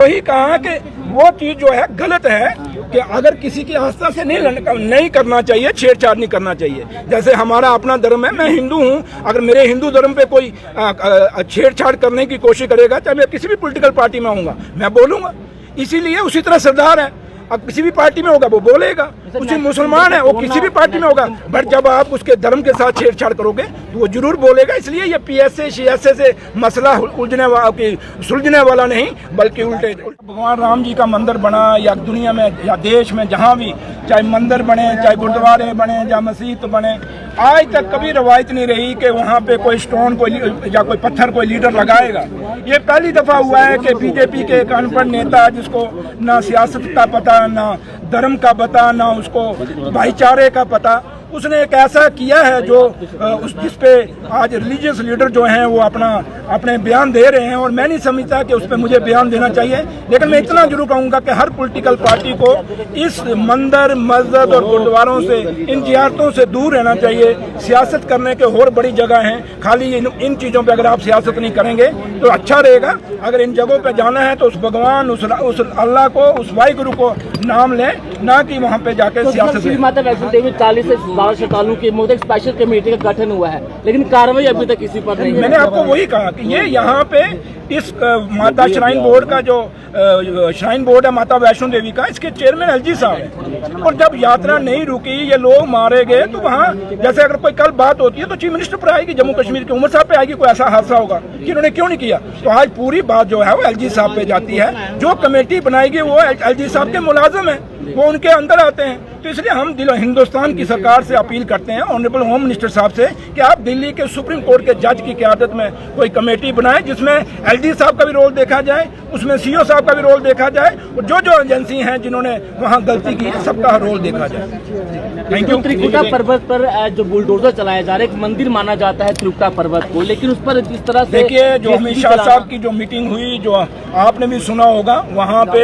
वही कहा कि वो चीज जो है गलत है कि अगर किसी की आस्था से नहीं करना चाहिए, छेड़छाड़ नहीं करना चाहिए। जैसे हमारा अपना धर्म है, मैं हिंदू हूँ, अगर मेरे हिंदू धर्म पे कोई छेड़छाड़ करने की कोशिश करेगा, चाहे मैं किसी भी पॉलिटिकल पार्टी में होऊंगा, मैं बोलूंगा। इसीलिए उसी तरह सरदार है, अब किसी भी पार्टी में होगा वो बोलेगा, उसी मुसलमान है वो किसी भी पार्टी में होगा, बट जब आप उसके धर्म के साथ छेड़छाड़ करोगे तो वो जरूर बोलेगा। इसलिए ये पीएसए सीएसए से मसला सुलझने वाला नहीं, बल्कि उल्टे। भगवान राम जी का मंदिर बना या दुनिया में या देश में जहाँ भी, चाहे मंदिर बने, चाहे गुरुद्वारे बने, या मस्जिद बने, आज तक कभी रवायत नहीं रही कि वहाँ पे कोई स्टोन या कोई पत्थर कोई लीडर लगाएगा। ये पहली दफा हुआ है कि बीजेपी के एक अनपढ़ नेता, जिसको ना सियासत का पता, ना धर्म का पता, ना उसको भाईचारे का पता, उसने एक ऐसा किया है जो जिसपे आज रिलीजियस लीडर जो हैं वो अपने बयान दे रहे हैं, और मैं नहीं समझता कि उस पर मुझे बयान देना चाहिए। लेकिन मैं इतना जरूर कहूँगा कि हर पॉलिटिकल पार्टी को इस मंदिर, मस्जिद और गुरुद्वारों से, इन जियारतों से दूर रहना चाहिए। सियासत करने के और बड़ी जगह हैं, खाली इन चीज़ों पर अगर आप सियासत नहीं करेंगे तो अच्छा रहेगा। अगर इन जगहों पर जाना है तो उस भगवान, उस अल्लाह को, उस वाहिगुरु को नाम लें, ना कि वहाँ पे जाकर सियासत। माता वैष्णो देवी 40 से 12 श्रद्धालुओं की मोदी स्पेशल कमेटी का गठन हुआ है, लेकिन कार्रवाई अभी तक किसी पर नहीं है। मैंने आपको वही कहा कि ये यहाँ पे इस माता श्राइन बोर्ड का जो श्राइन बोर्ड है माता वैष्णो देवी का, इसके चेयरमैन एलजी साहब है, और जब यात्रा नहीं रुकी, ये लोग मारे गए, तो वहाँ जैसे अगर कोई कल बात होती है तो चीफ मिनिस्टर पर आएगी, जम्मू कश्मीर के उमर साहब पे आएगी, कोई ऐसा हादसा होगा कि इन्होंने क्यों नहीं किया। तो आज पूरी बात जो है वो एलजी साहब पे जाती है। जो कमेटी बनाएगी वो एलजी साहब के मुलाजिम है, वो उनके अंदर आते हैं। तो इसलिए हम हिंदुस्तान की सरकार से अपील करते हैं, ऑनरेबल होम मिनिस्टर साहब से, कि आप दिल्ली के सुप्रीम कोर्ट के जज की क़यादत में कोई कमेटी बनाएं, जिसमें एलजी साहब का भी रोल देखा जाए, उसमें सीओ साहब का भी रोल देखा जाए, और जो एजेंसी हैं जिन्होंने वहां गलती की सबका रोल देखा जाए। Thank you. त्रिकुटा पर्वत पर जो बुलडोजर चलाया जा रहा है, एक मंदिर माना जाता है त्रिकुटा पर्वत को, लेकिन उस पर जिस तरह से देखिए, जो अमित शाह साहब की जो मीटिंग हुई, जो आपने भी सुना होगा, वहाँ पे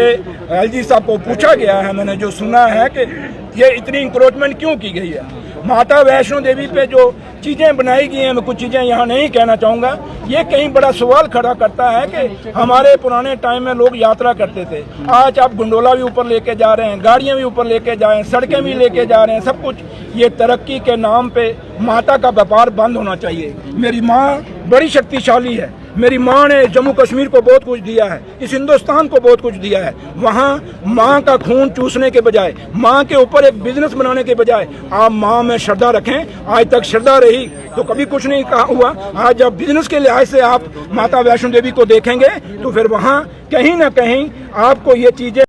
एलजी साहब को पूछा गया है, मैंने जो सुना है कि ये इतनी इंक्रोचमेंट क्यों की गई है। माता वैष्णो देवी पे जो चीज़ें बनाई गई हैं, मैं कुछ चीज़ें यहाँ नहीं कहना चाहूँगा, ये कहीं बड़ा सवाल खड़ा करता है कि हमारे पुराने टाइम में लोग यात्रा करते थे, आज आप गुंडोला भी ऊपर लेके जा रहे हैं, गाड़ियाँ भी ऊपर लेके जा रहे हैं, सड़कें भी लेके जा रहे हैं, सब कुछ। ये तरक्की के नाम पे माता का व्यापार बंद होना चाहिए। मेरी माँ बड़ी शक्तिशाली है, मेरी माँ ने जम्मू कश्मीर को बहुत कुछ दिया है, इस हिंदुस्तान को बहुत कुछ दिया है। वहाँ माँ का खून चूसने के बजाय, माँ के ऊपर एक बिजनेस बनाने के बजाय आप माँ में श्रद्धा रखें। आज तक श्रद्धा रही तो कभी कुछ नहीं कहा हुआ। आज जब बिजनेस के लिहाज से आप माता वैष्णो देवी को देखेंगे तो फिर वहाँ कहीं ना कहीं आपको ये चीजें